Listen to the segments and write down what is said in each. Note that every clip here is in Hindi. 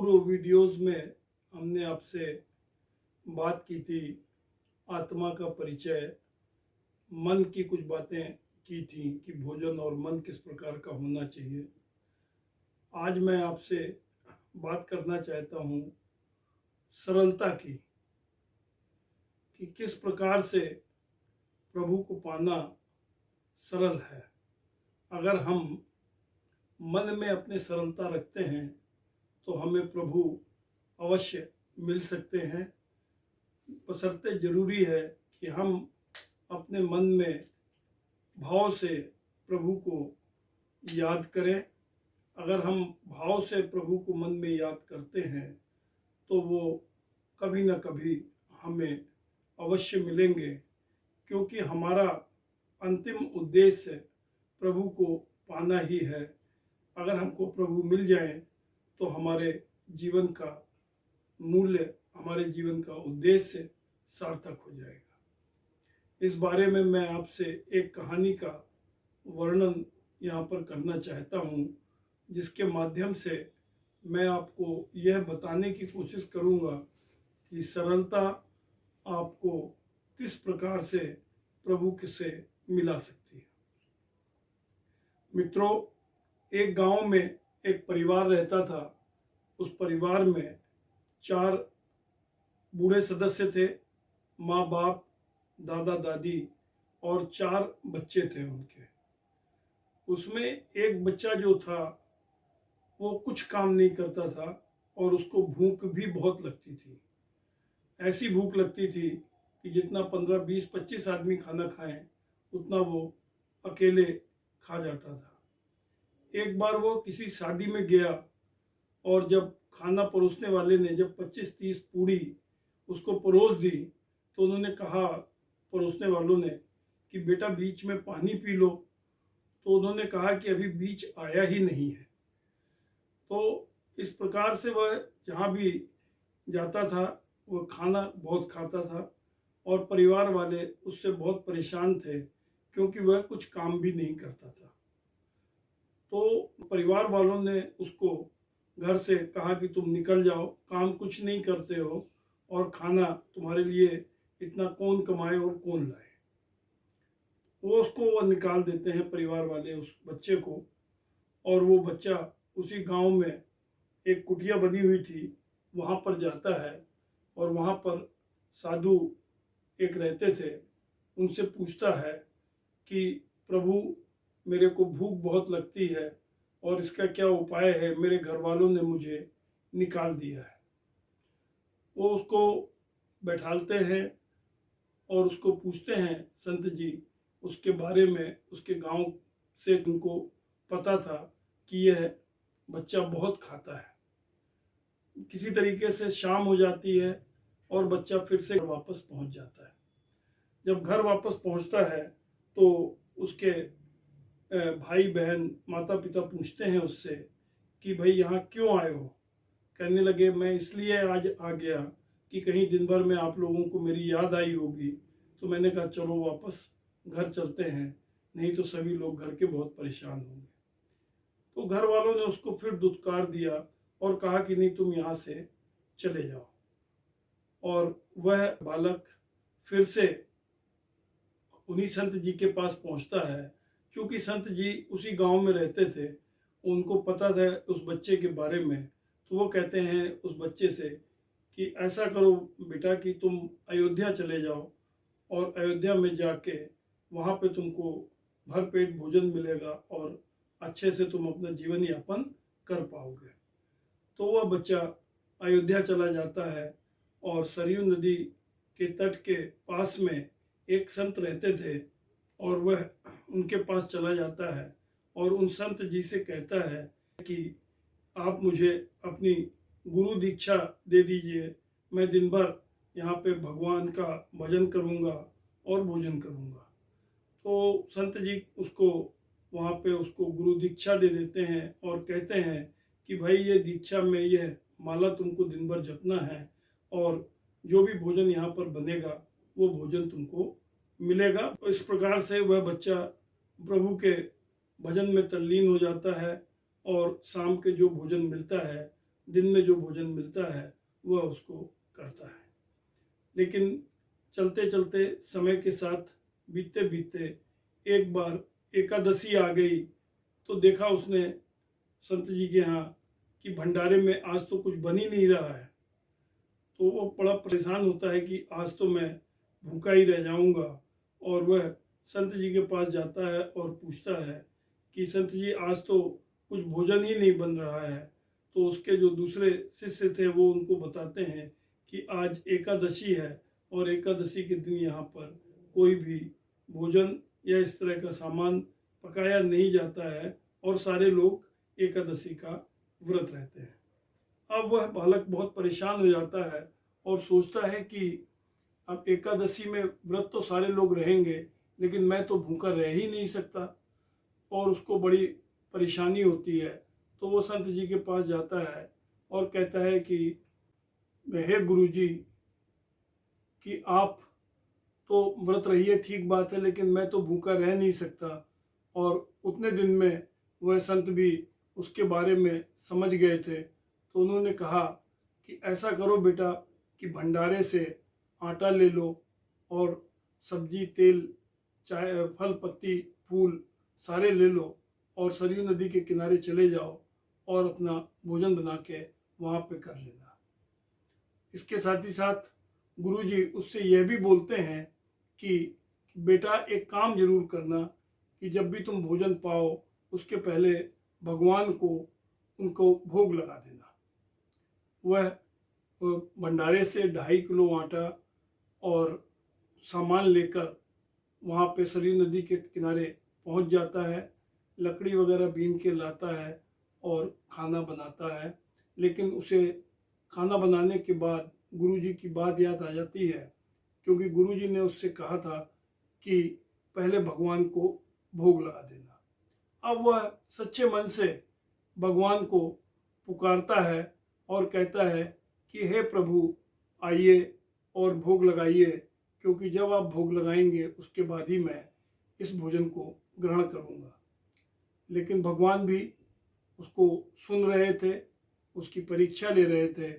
पूर्व वीडियोस में हमने आपसे बात की थी, आत्मा का परिचय, मन की कुछ बातें की थी कि भोजन और मन किस प्रकार का होना चाहिए। आज मैं आपसे बात करना चाहता हूँ सरलता की, कि किस प्रकार से प्रभु को पाना सरल है। अगर हम मन में अपने सरलता रखते हैं तो हमें प्रभु अवश्य मिल सकते हैं। बशर्ते जरूरी है कि हम अपने मन में भाव से प्रभु को याद करें। अगर हम भाव से प्रभु को मन में याद करते हैं तो वो कभी न कभी हमें अवश्य मिलेंगे, क्योंकि हमारा अंतिम उद्देश्य प्रभु को पाना ही है। अगर हमको प्रभु मिल जाए तो हमारे जीवन का मूल्य, हमारे जीवन का उद्देश्य सार्थक हो जाएगा। इस बारे में मैं आपसे एक कहानी का वर्णन यहाँ पर करना चाहता हूँ, जिसके माध्यम से मैं आपको यह बताने की कोशिश करूँगा कि सरलता आपको किस प्रकार से प्रभु से मिला सकती है। मित्रों, एक गांव में एक परिवार रहता था। उस परिवार में 4 बूढ़े सदस्य थे, माँ बाप, दादा दादी और 4 बच्चे थे उनके। उसमें एक बच्चा जो था वो कुछ काम नहीं करता था और उसको भूख भी बहुत लगती थी। ऐसी भूख लगती थी कि जितना 15, 20, 25 आदमी खाना खाएं उतना वो अकेले खा जाता था। एक बार वो किसी शादी में गया और जब खाना परोसने वाले ने जब 25-30 पूड़ी उसको परोस दी तो उन्होंने कहा, परोसने वालों ने, कि बेटा बीच में पानी पी लो। तो उन्होंने कहा कि अभी बीच आया ही नहीं है। तो इस प्रकार से वह जहाँ भी जाता था वह खाना बहुत खाता था और परिवार वाले उससे बहुत परेशान थे, क्योंकि वह कुछ काम भी नहीं करता था। तो परिवार वालों ने उसको घर से कहा कि तुम निकल जाओ, काम कुछ नहीं करते हो और खाना तुम्हारे लिए इतना कौन कमाए और कौन लाए। वो निकाल देते हैं परिवार वाले उस बच्चे को, और वो बच्चा उसी गांव में एक कुटिया बनी हुई थी वहाँ पर जाता है और वहाँ पर साधु एक रहते थे। उनसे पूछता है कि प्रभु, मेरे को भूख बहुत लगती है और इसका क्या उपाय है, मेरे घर वालों ने मुझे निकाल दिया है। वो उसको बैठालते हैं और उसको पूछते हैं, संत जी उसके बारे में, उसके गांव से उनको पता था कि यह बच्चा बहुत खाता है। किसी तरीके से शाम हो जाती है और बच्चा फिर से वापस पहुंच जाता है। जब घर वापस पहुंचता है तो उसके भाई बहन, माता पिता पूछते हैं उससे कि भाई यहाँ क्यों आए हो। कहने लगे, मैं इसलिए आज आ गया कि कहीं दिन भर में आप लोगों को मेरी याद आई होगी, तो मैंने कहा चलो वापस घर चलते हैं, नहीं तो सभी लोग घर के बहुत परेशान होंगे। तो घर वालों ने उसको फिर दुत्कार दिया और कहा कि नहीं, तुम यहाँ से चले जाओ। और वह बालक फिर से उन्हीं संत जी के पास पहुंचता है। क्योंकि संत जी उसी गांव में रहते थे, उनको पता था उस बच्चे के बारे में, तो वो कहते हैं उस बच्चे से कि ऐसा करो बेटा कि तुम अयोध्या चले जाओ और अयोध्या में जाके वहाँ पे तुमको भरपेट भोजन मिलेगा और अच्छे से तुम अपना जीवन यापन कर पाओगे। तो वह बच्चा अयोध्या चला जाता है और सरयू नदी के तट के पास में एक संत रहते थे और वह उनके पास चला जाता है और उन संत जी से कहता है कि आप मुझे अपनी गुरु दीक्षा दे दीजिए, मैं दिन भर यहाँ पे भगवान का भजन करूँगा और भोजन करूँगा। तो संत जी उसको वहाँ पे उसको गुरु दीक्षा दे देते हैं और कहते हैं कि भाई ये दीक्षा में यह माला तुमको दिन भर जपना है और जो भी भोजन यहाँ पर बनेगा वो भोजन तुमको मिलेगा। तो इस प्रकार से वह बच्चा प्रभु के भजन में तल्लीन हो जाता है और शाम के जो भोजन मिलता है दिन में जो भोजन मिलता है वह उसको करता है। लेकिन चलते चलते समय के साथ बीतते बीतते एक बार एकादशी आ गई, तो देखा उसने संत जी के यहाँ कि भंडारे में आज तो कुछ बन ही नहीं रहा है। तो वो बड़ा परेशान होता है कि आज तो मैं भूखा ही रह जाऊंगा। और वह संत जी के पास जाता है और पूछता है कि संत जी आज तो कुछ भोजन ही नहीं बन रहा है। तो उसके जो दूसरे शिष्य थे वो उनको बताते हैं कि आज एकादशी है और एकादशी के दिन यहाँ पर कोई भी भोजन या इस तरह का सामान पकाया नहीं जाता है और सारे लोग एकादशी का व्रत रहते हैं। अब वह बालक बहुत परेशान हो जाता है और सोचता है कि अब एकादशी में व्रत तो सारे लोग रहेंगे, लेकिन मैं तो भूखा रह ही नहीं सकता। और उसको बड़ी परेशानी होती है। तो वो संत जी के पास जाता है और कहता है कि हे गुरु जी, कि आप तो व्रत रहिए, ठीक बात है, लेकिन मैं तो भूखा रह नहीं सकता। और उतने दिन में वह संत भी उसके बारे में समझ गए थे। तो उन्होंने कहा कि ऐसा करो बेटा कि भंडारे से आटा ले लो और सब्जी, तेल, चाय, फल, पत्ती, फूल सारे ले लो और सरयू नदी के किनारे चले जाओ और अपना भोजन बना के वहाँ पे कर लेना। इसके साथ ही साथ गुरुजी उससे यह भी बोलते हैं कि बेटा एक काम जरूर करना कि जब भी तुम भोजन पाओ उसके पहले भगवान को उनको भोग लगा देना। वह भंडारे से 2.5 किलो आटा और सामान लेकर वहाँ पे सरयू नदी के किनारे पहुँच जाता है, लकड़ी वगैरह बीन के लाता है और खाना बनाता है। लेकिन उसे खाना बनाने के बाद गुरुजी की बात याद आ जाती है, क्योंकि गुरुजी ने उससे कहा था कि पहले भगवान को भोग लगा देना। अब वह सच्चे मन से भगवान को पुकारता है और कहता है कि हे प्रभु, आइए और भोग लगाइए, क्योंकि जब आप भोग लगाएंगे उसके बाद ही मैं इस भोजन को ग्रहण करूंगा। लेकिन भगवान भी उसको सुन रहे थे, उसकी परीक्षा ले रहे थे।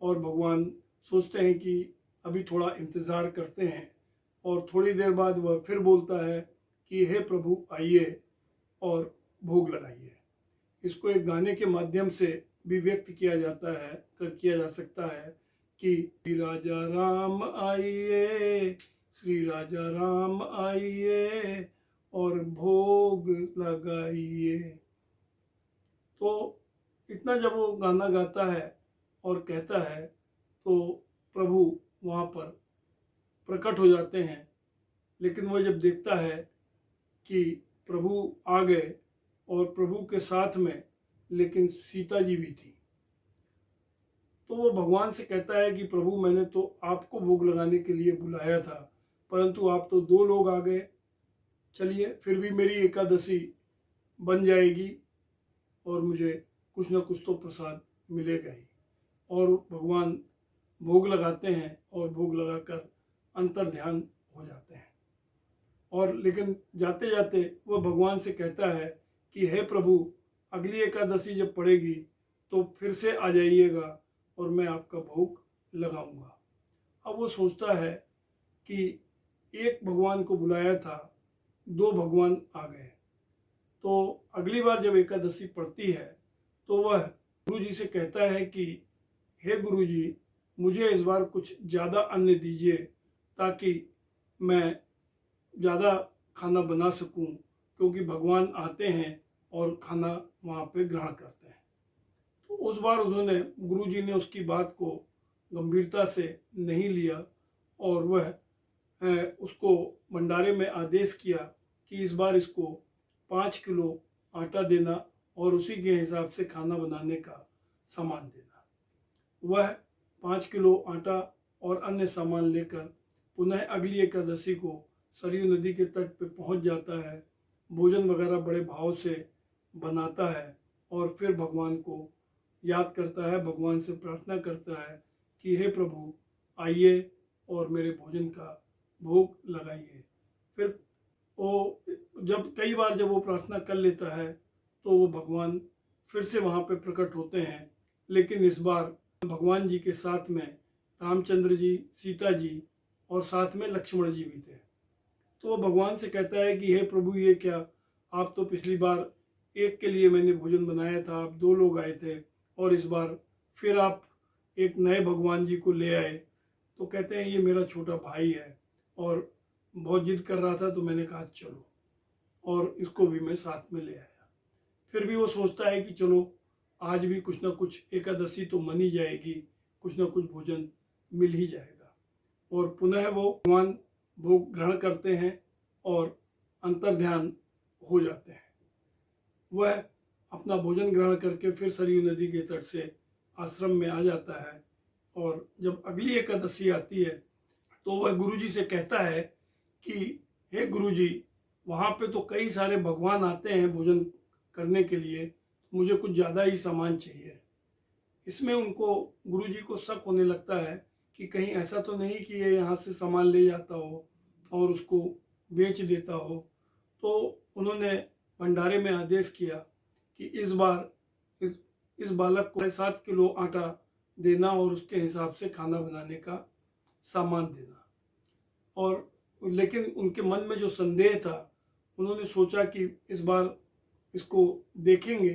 और भगवान सोचते हैं कि अभी थोड़ा इंतज़ार करते हैं। और थोड़ी देर बाद वह फिर बोलता है कि हे प्रभु, आइए और भोग लगाइए। इसको एक गाने के माध्यम से भी व्यक्त किया जा सकता है कि श्री राजा राम आइए, श्री राजा राम आइए और भोग लगाइए। तो इतना जब वो गाना गाता है और कहता है तो प्रभु वहाँ पर प्रकट हो जाते हैं। लेकिन वह जब देखता है कि प्रभु आ गए और प्रभु के साथ में लेकिन सीता जी भी थी, तो वो भगवान से कहता है कि प्रभु, मैंने तो आपको भोग लगाने के लिए बुलाया था, परंतु आप तो 2 लोग आ गए। चलिए, फिर भी मेरी एकादशी बन जाएगी और मुझे कुछ न कुछ तो प्रसाद मिलेगा ही। और भगवान भोग लगाते हैं और भोग लगाकर अंतर ध्यान हो जाते हैं। और लेकिन जाते जाते वह भगवान से कहता है कि हे प्रभु, अगली एकादशी जब पड़ेगी तो फिर से आ जाइएगा और मैं आपका भोग लगाऊंगा। अब वो सोचता है कि एक भगवान को बुलाया था, 2 भगवान आ गए। तो अगली बार जब एकादशी पड़ती है तो वह गुरु जी से कहता है कि हे गुरु जी, मुझे इस बार कुछ ज़्यादा अन्न दीजिए ताकि मैं ज़्यादा खाना बना सकूं, क्योंकि भगवान आते हैं और खाना वहाँ पे ग्रहण करते हैं। तो उस बार उन्होंने, गुरुजी ने उसकी बात को गंभीरता से नहीं लिया और वह उसको भंडारे में आदेश किया कि इस बार इसको 5 किलो आटा देना और उसी के हिसाब से खाना बनाने का सामान देना। वह 5 किलो आटा और अन्य सामान लेकर पुनः अगली एकादशी को सरयू नदी के तट पर पहुंच जाता है। भोजन वगैरह बड़े भाव से बनाता है और फिर भगवान को याद करता है, भगवान से प्रार्थना करता है कि हे प्रभु, आइए और मेरे भोजन का भोग लगाइए। फिर वो कई बार जब वो प्रार्थना कर लेता है तो वो भगवान फिर से वहाँ पे प्रकट होते हैं। लेकिन इस बार भगवान जी के साथ में रामचंद्र जी, सीता जी और साथ में लक्ष्मण जी भी थे। तो वो भगवान से कहता है कि हे प्रभु, ये क्या, आप तो पिछली बार एक के लिए मैंने भोजन बनाया था, आप 2 लोग आए थे, और इस बार फिर आप एक नए भगवान जी को ले आए। तो कहते हैं ये मेरा छोटा भाई है और बहुत जिद कर रहा था, तो मैंने कहा चलो, और इसको भी मैं साथ में ले आया। फिर भी वो सोचता है कि चलो आज भी कुछ ना कुछ, एकादशी तो मन ही जाएगी, कुछ ना कुछ भोजन मिल ही जाएगा। और पुनः वो भगवान भोग ग्रहण करते हैं और अंतर्ध्यान हो जाते हैं। वह अपना भोजन ग्रहण करके फिर सरयू नदी के तट से आश्रम में आ जाता है। और जब अगली एकादशी आती है तो वह गुरुजी से कहता है कि हे गुरुजी, वहाँ पे तो कई सारे भगवान आते हैं भोजन करने के लिए, मुझे कुछ ज़्यादा ही सामान चाहिए। इसमें उनको, गुरुजी को शक होने लगता है कि कहीं ऐसा तो नहीं कि ये यहाँ से सामान ले जाता हो और उसको बेच देता हो। तो उन्होंने भंडारे में आदेश किया कि इस बार इस बालक को 7 किलो आटा देना और उसके हिसाब से खाना बनाने का सामान देना। और लेकिन उनके मन में जो संदेह था, उन्होंने सोचा कि इस बार इसको देखेंगे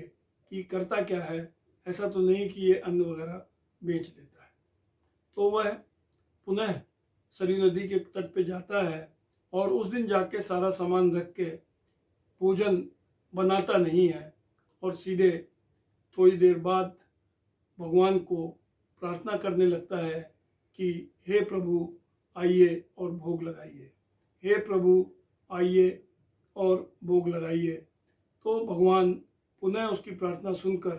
कि करता क्या है, ऐसा तो नहीं कि ये अन्न वगैरह बेच देता है। तो वह पुनः सरयू नदी के तट पे जाता है और उस दिन जाके सारा सामान रख के भोजन बनाता नहीं है और सीधे थोड़ी देर बाद भगवान को प्रार्थना करने लगता है कि हे प्रभु, आइए और भोग लगाइए, हे प्रभु आइए और भोग लगाइए। तो भगवान पुनः उसकी प्रार्थना सुनकर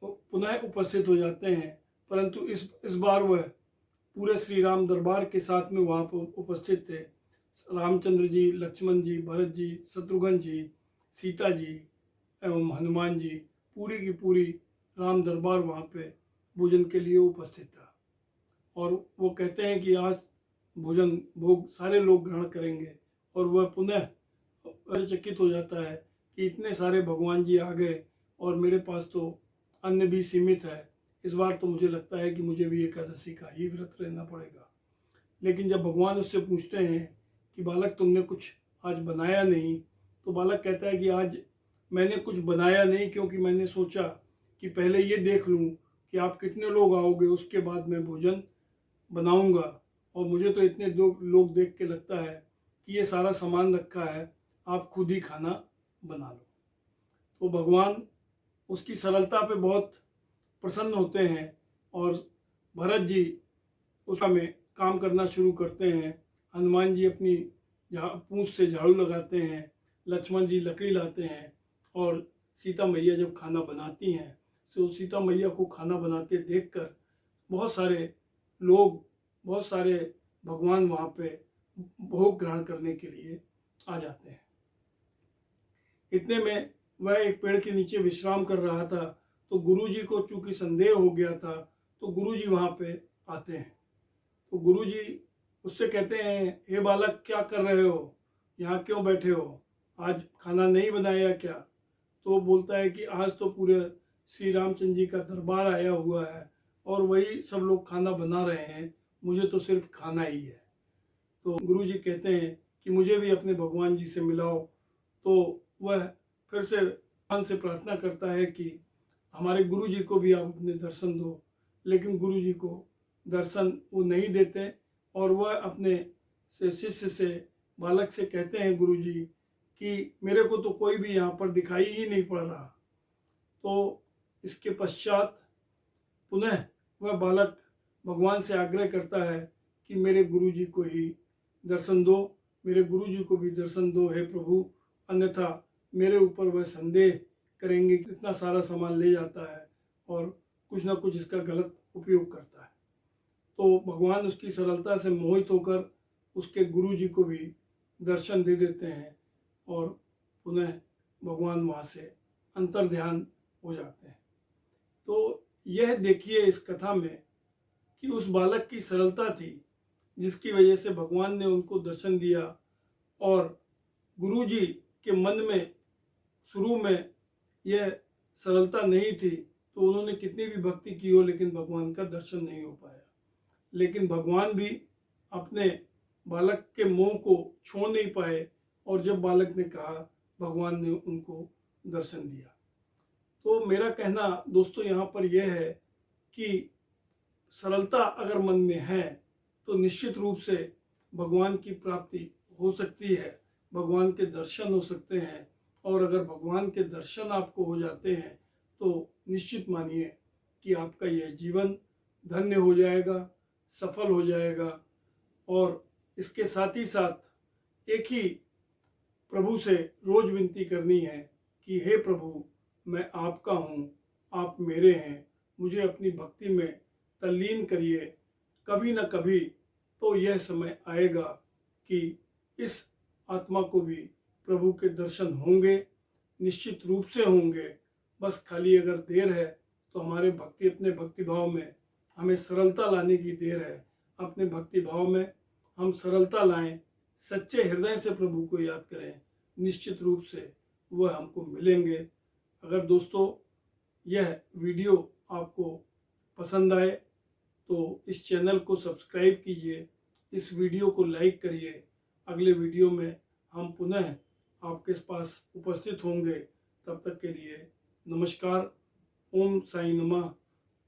पुनः उपस्थित हो जाते हैं, परंतु इस बार वह पूरे श्री राम दरबार के साथ में वहाँ पर उपस्थित थे। रामचंद्र जी, लक्ष्मण जी, भरत जी, शत्रुघ्न जी, सीता जी एवं हनुमान जी, पूरी की पूरी राम दरबार वहाँ पे भोजन के लिए उपस्थित था। और वो कहते हैं कि आज भोजन भोग सारे लोग ग्रहण करेंगे। और वह पुनः आश्चर्यचकित हो जाता है कि इतने सारे भगवान जी आ गए और मेरे पास तो अन्न भी सीमित है, इस बार तो मुझे लगता है कि मुझे भी एकादशी का ही व्रत रहना पड़ेगा। लेकिन जब भगवान उससे पूछते हैं कि बालक, तुमने कुछ आज बनाया नहीं, तो बालक कहता है कि आज मैंने कुछ बनाया नहीं, क्योंकि मैंने सोचा कि पहले ये देख लूँ कि आप कितने लोग आओगे, उसके बाद मैं भोजन बनाऊंगा। और मुझे तो इतने लोग देख के लगता है कि ये सारा सामान रखा है, आप खुद ही खाना बना लो। तो भगवान उसकी सरलता पे बहुत प्रसन्न होते हैं और भरत जी उसमें काम करना शुरू करते हैं। हनुमान जी अपनी पूंछ से झाड़ू लगाते हैं, लक्ष्मण जी लकड़ी लाते हैं, और सीता मैया जब खाना बनाती हैं तो सीता मैया को खाना बनाते देखकर बहुत सारे लोग, बहुत सारे भगवान वहाँ पे भोग ग्रहण करने के लिए आ जाते हैं। इतने में वह एक पेड़ के नीचे विश्राम कर रहा था, तो गुरुजी को चूंकि संदेह हो गया था, तो गुरुजी वहाँ पे आते हैं। तो गुरुजी उससे कहते हैं, हे बालक, क्या कर रहे हो, यहाँ क्यों बैठे हो, आज खाना नहीं बनाया क्या? तो बोलता है कि आज तो पूरे श्री रामचंद्र जी का दरबार आया हुआ है और वही सब लोग खाना बना रहे हैं, मुझे तो सिर्फ खाना ही है। तो गुरुजी कहते हैं कि मुझे भी अपने भगवान जी से मिलाओ। तो वह फिर से भगवान से प्रार्थना करता है कि हमारे गुरुजी को भी आप अपने दर्शन दो, लेकिन गुरुजी को दर्शन वो नहीं देते और वह अपने शिष्य से, बालक से कहते हैं गुरुजी कि मेरे को तो कोई भी यहाँ पर दिखाई ही नहीं पड़ रहा। तो इसके पश्चात पुनः वह बालक भगवान से आग्रह करता है कि मेरे गुरुजी को ही दर्शन दो, मेरे गुरुजी को भी दर्शन दो हे प्रभु, अन्यथा मेरे ऊपर वह संदेह करेंगे कि इतना सारा सामान ले जाता है और कुछ ना कुछ इसका गलत उपयोग करता है। तो भगवान उसकी सरलता से मोहित होकर उसके गुरुजी को भी दर्शन दे देते हैं और पुनः भगवान वहाँ से अंतर्ध्यान हो जाते हैं। तो यह देखिए इस कथा में कि उस बालक की सरलता थी जिसकी वजह से भगवान ने उनको दर्शन दिया, और गुरुजी के मन में शुरू में यह सरलता नहीं थी, तो उन्होंने कितनी भी भक्ति की हो लेकिन भगवान का दर्शन नहीं हो पाया। लेकिन भगवान भी अपने बालक के मोह को छोड़ नहीं पाए और जब बालक ने कहा भगवान ने उनको दर्शन दिया। तो मेरा कहना दोस्तों यहाँ पर यह है कि सरलता अगर मन में है तो निश्चित रूप से भगवान की प्राप्ति हो सकती है, भगवान के दर्शन हो सकते हैं। और अगर भगवान के दर्शन आपको हो जाते हैं तो निश्चित मानिए कि आपका यह जीवन धन्य हो जाएगा, सफल हो जाएगा। और इसके साथ ही साथ एक ही प्रभु से रोज विनती करनी है कि हे प्रभु, मैं आपका हूँ, आप मेरे हैं, मुझे अपनी भक्ति में तल्लीन करिए। कभी न कभी तो यह समय आएगा कि इस आत्मा को भी प्रभु के दर्शन होंगे, निश्चित रूप से होंगे। बस खाली अगर देर है तो हमारे अपने भक्ति भाव में हमें सरलता लाने की देर है। अपने भक्ति भाव में हम सरलता लाएं, सच्चे हृदय से प्रभु को याद करें, निश्चित रूप से वह हमको मिलेंगे। अगर दोस्तों यह वीडियो आपको पसंद आए तो इस चैनल को सब्सक्राइब कीजिए, इस वीडियो को लाइक करिए। अगले वीडियो में हम पुनः आपके पास उपस्थित होंगे। तब तक के लिए नमस्कार। ओम साई नमः,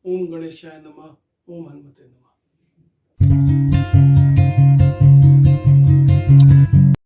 ओम गणेशाय नमः, ओम हनुमते नमः।